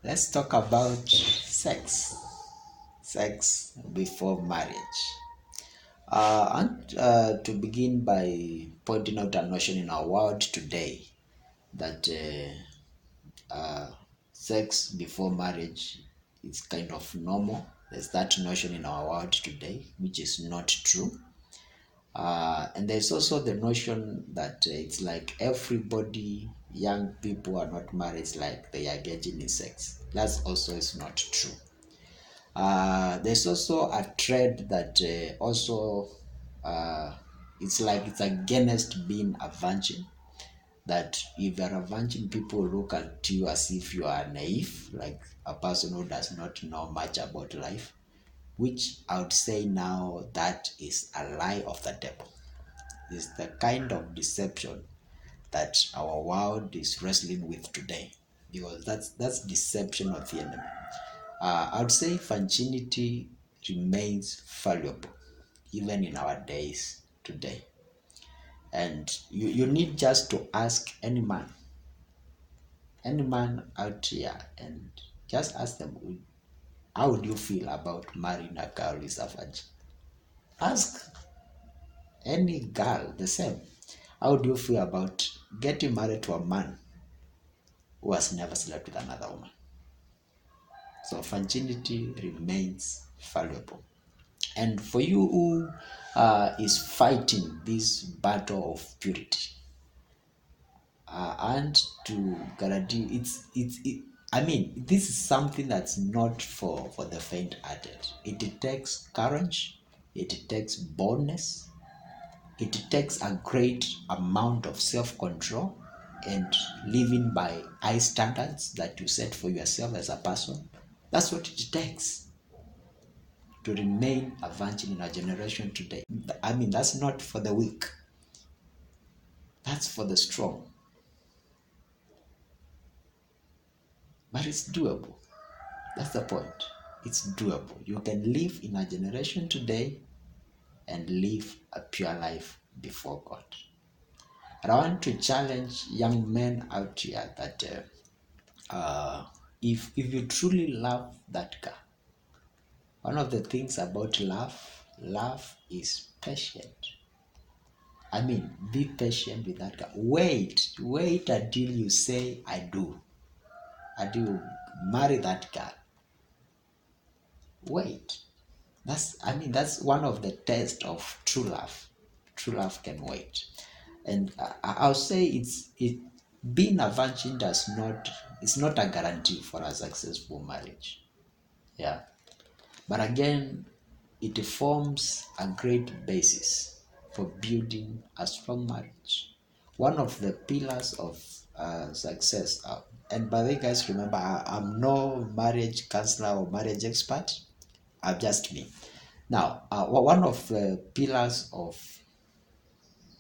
Let's talk about sex. Sex before marriage. And to begin by pointing out a notion in our world today that sex before marriage is kind of normal. There's that notion in our world today, which is not true. And there's also the notion that it's like everybody, young people are not married, it's like they are getting in sex. That also is not true. There's also a trend that also it's like it's against being a virgin. That if you're a virgin, people look at you as if you are naive, like a person who does not know much about life, which I would say now that is a lie of the devil. Is the kind of deception that our world is wrestling with today, because that's deception of the enemy. I would say virginity remains valuable even in our days today. And you need just to ask any man out here, and just ask them, how would you feel about marrying a girl who is a virgin? Ask any girl the same. How would you feel about getting married to a man who has never slept with another woman? So virginity remains valuable. And for you who is fighting this battle of purity, and to guarantee I mean, this is something that's not for the faint-hearted. It takes courage, it takes boldness, it takes a great amount of self-control and living by high standards that you set for yourself as a person. That's what it takes to remain a virgin in our generation today. I mean, that's not for the weak, that's for the strong, but it's doable. That's the point. It's doable. You can live in a generation today and live a pure life before God. And I want to challenge young men out here that if you truly love that girl, one of the things about love is patient. I mean, be patient with that girl. Wait until you say I do. Until you marry that girl. Wait. That's one of the tests of true love. True love can wait. And I'll say it being a virgin does not it's not a guarantee for a successful marriage. Yeah. But again, it forms a great basis for building a strong marriage. One of the pillars of success, and by the way, guys, remember, I'm no marriage counselor or marriage expert. I'm just me. Now, one of the pillars of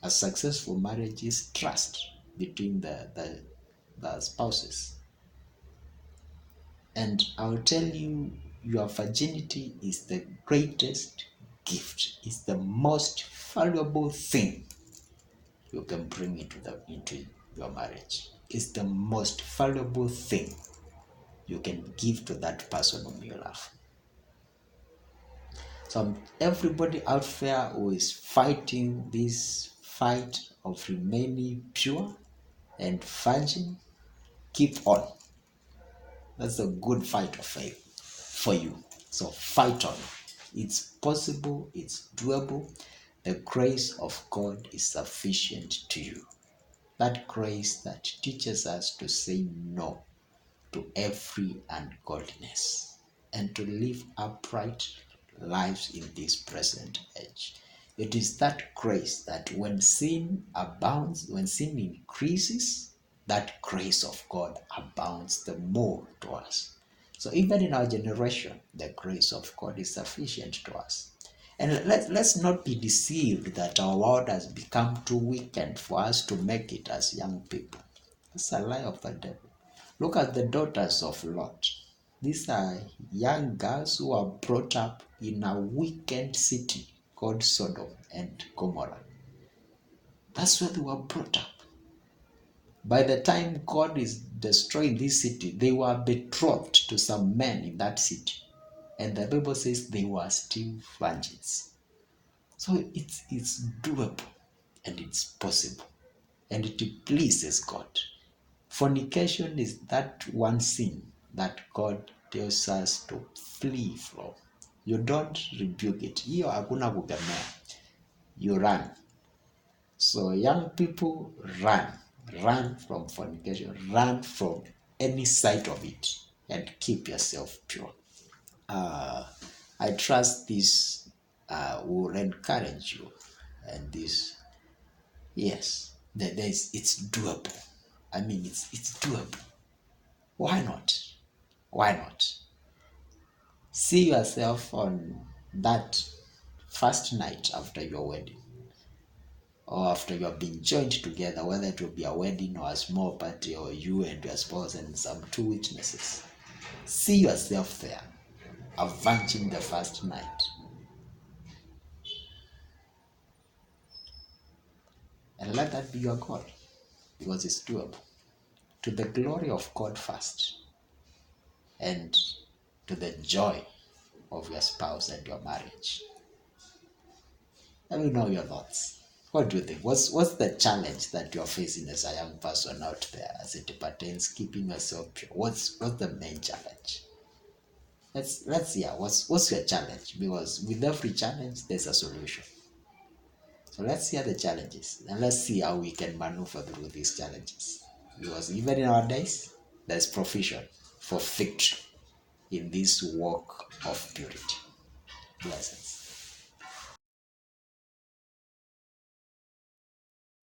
a successful marriage is trust between the spouses. And I'll tell you, your virginity is the greatest gift, is the most valuable thing you can bring into your marriage. It's the most valuable thing you can give to that person whom you love. So everybody out there who is fighting this fight of remaining pure and virgin, keep on. That's a good fight of faith for you. So fight on. It's possible, it's doable. The grace of God is sufficient to you. That grace that teaches us to say no to every ungodliness and to live upright lives in this present age. It is that grace that when sin abounds, when sin increases, that grace of God abounds the more to us. So even in our generation, the grace of God is sufficient to us. And let's not be deceived that our world has become too weakened for us to make it as young people. It's a lie of the devil. Look at the daughters of Lot. These are young girls who are brought up in a wicked city called Sodom and Gomorrah. That's where they were brought up. By the time God is destroying this city, they were betrothed to some men in that city. And the Bible says they were still virgins. So it's doable and it's possible. And it pleases God. Fornication is that one sin that God tells us to flee from. You don't rebuke it. Hiyo hakuna kukemea. You run. So young people, run from fornication, run from any sight of it, and keep yourself pure. I trust this will encourage you, and this, yes, it's doable. I mean, it's doable. Why not? Why not? See yourself on that first night after your wedding, or after you have been joined together, whether it will be a wedding or a small party, or you and your spouse and some two witnesses. See yourself there, avenging the first night. And let that be your goal, because it's doable. To the glory of God first, and to the joy of your spouse and your marriage. Let me know your thoughts. What do you think? What's the challenge that you're facing as a young person out there as it pertains keeping yourself pure? What's the main challenge? Let's hear what's your challenge, because with every challenge there's a solution. So let's hear the challenges and let's see how we can maneuver through these challenges. Because even in our days, there's provision for victory in this walk of purity. Blessings.